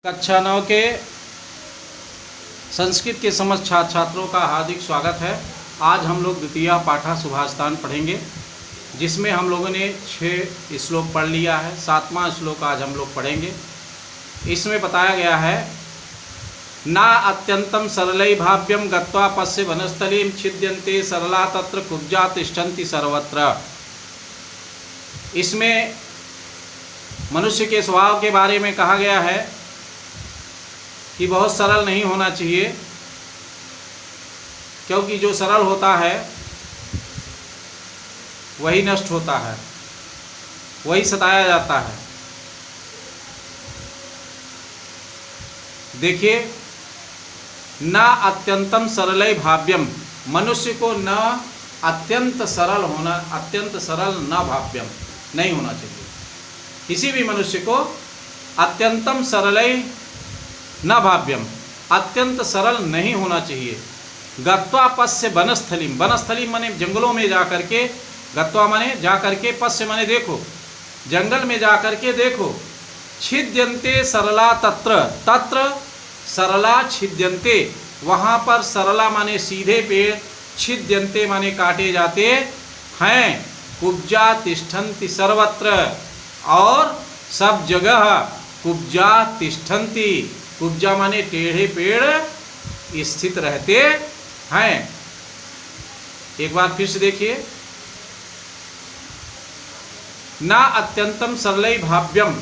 कक्षा 9 के संस्कृत के समस्त छात्र छात्रों का हार्दिक स्वागत है। आज हम लोग द्वितीय पाठा सुभाषतान पढ़ेंगे, जिसमें हम लोगों ने 6 श्लोक पढ़ लिया है। 7वां श्लोक आज हम लोग पढ़ेंगे। इसमें बताया गया है, ना अत्यंतम सरलै भाव्यम गत्वा पश्य वनस्थलीं छिद्यन्ते सरला तत्र कुब्जा तिष्ठन्ति सर्वत्र। इसमें मनुष्य के स्वभाव के बारे में कहा गया है कि बहुत सरल नहीं होना चाहिए, क्योंकि जो सरल होता है वही नष्ट होता है, वही सताया जाता है। देखिए, न अत्यंतम सरलै भाव्यम, मनुष्य को न अत्यंत सरल होना, अत्यंत सरल न भाव्यम नहीं होना चाहिए। किसी भी मनुष्य को अत्यंतम सरलै न भाव्यम, अत्यंत सरल नहीं होना चाहिए। गत्वा पश्य वनस्थलीं, वनस्थली माने जंगलों में जा करके, गत्वा माने जा करके, पश्य माने देखो, जंगल में जा करके देखो। छिद्यन्ते सरला तत्र, तत्र सरला छिद्यन्ते, वहाँ पर सरला माने सीधे पेड़, छिद्यन्ते माने काटे जाते हैं। कुब्जा तिष्ठन्ति सर्वत्र, और सब जगह कुब्जा तिष्ठन्ति, कुब्जा माने टेढ़े पेड़ स्थित रहते हैं। एक बार फिर से देखिए, ना अत्यंतम सरलै भाव्यम,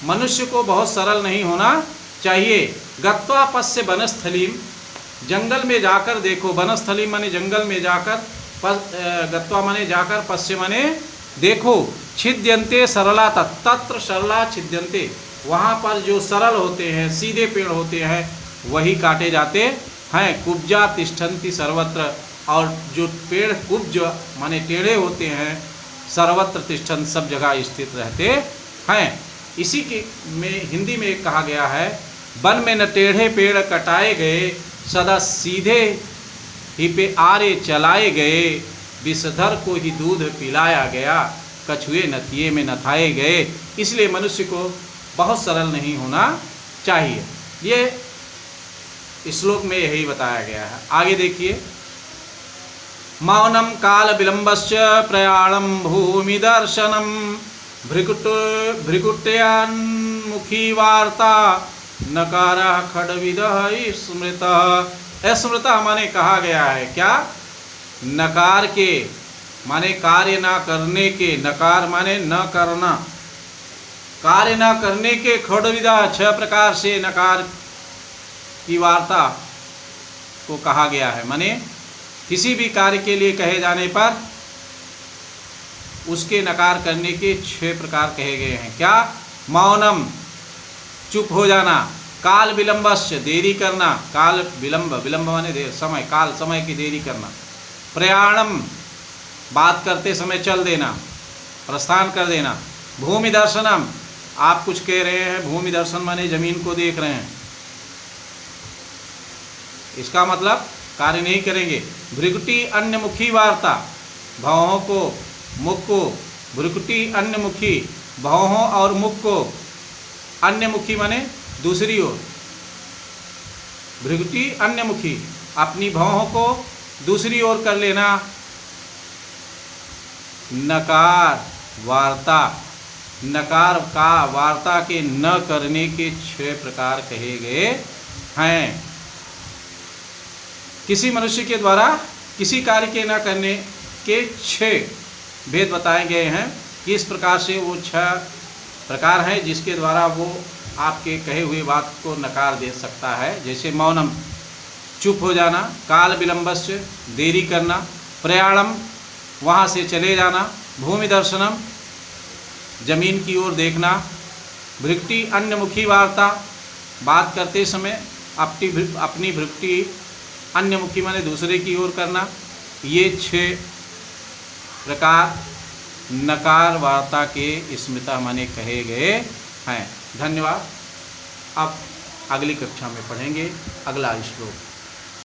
मनुष्य को बहुत सरल नहीं होना चाहिए। गत्वा पश्य वनस्थलीं, जंगल में जाकर देखो, वनस्थलीं माने जंगल में जाकर, गत्वा माने जाकर, पश्य माने देखो। छिद्यन्ते सरला तत्र सरला छिद्यन्ते, वहाँ पर जो सरल होते हैं, सीधे पेड़ होते हैं, वही काटे जाते हैं। कुब्जा तिष्ठन्ति सर्वत्र, और जो पेड़ कुब्ज माने टेढ़े होते हैं, सर्वत्र तिष्ठन्ति, सब जगह स्थित रहते हैं। इसी के में हिंदी में एक कहा गया है, वन में न टेढ़े पेड़ कटाए गए, सदा सीधे ही पे आरे चलाए गए। विषधर को ही दूध पिलाया गया, कछुए नथिए में नथाए गए। इसलिए मनुष्य को बहुत सरल नहीं होना चाहिए। ये श्लोक में यही बताया गया है। आगे देखिए, मौनम काल विलंबश्च प्रयाणम भूमि दर्शनम भ्रिकुट्यान्मुखी वार्ता नकारः खड्विदः स्मृतः। स्मृतः माने कहा गया है क्या? नकार के माने कार्य ना करने के, नकार माने न करना, कार्य न करने के, खड्विदा 6 प्रकार से नकार की वार्ता को कहा गया है। माने किसी भी कार्य के लिए कहे जाने पर उसके नकार करने के 6 प्रकार कहे गए हैं। क्या? मौनम, चुप हो जाना। काल विलंबस्य, देरी करना, काल विलंब, विलंब माने देर, समय, काल समय की देरी करना। प्रयाणम, बात करते समय चल देना, प्रस्थान कर देना। भूमि दर्शनम, आप कुछ कह रहे हैं, भूमि दर्शन माने जमीन को देख रहे हैं, इसका मतलब कार्य नहीं करेंगे। भ्रिकुटी अन्यमुखी वार्ता, भौहों को, मुख को, भ्रिकुटी अन्यमुखी, भौहों और मुख को, अन्यमुखी माने दूसरी ओर, भ्रिकुटी अन्यमुखी, अपनी भौहों को दूसरी ओर कर लेना। नकार वार्ता, नकार का वार्ता के न करने के 6 प्रकार कहे गए हैं। किसी मनुष्य के द्वारा किसी कार्य के न करने के 6 भेद बताए गए हैं कि इस प्रकार से वो 6 प्रकार हैं जिसके द्वारा वो आपके कहे हुए बात को नकार दे सकता है। जैसे मौनम, चुप हो जाना। काल विलंबस्य, देरी करना। प्रयाणम, वहाँ से चले जाना। भूमि दर्शनम, जमीन की ओर देखना। भ्रिकुटी अन्यमुखी वार्ता, बात करते समय अपनी भ्रिकुटी अन्यमुखी माने दूसरे की ओर करना। ये 6 प्रकार नकार वार्ता के स्मृता माने कहे गए हैं। धन्यवाद। अब अगली कक्षा में पढ़ेंगे अगला श्लोक।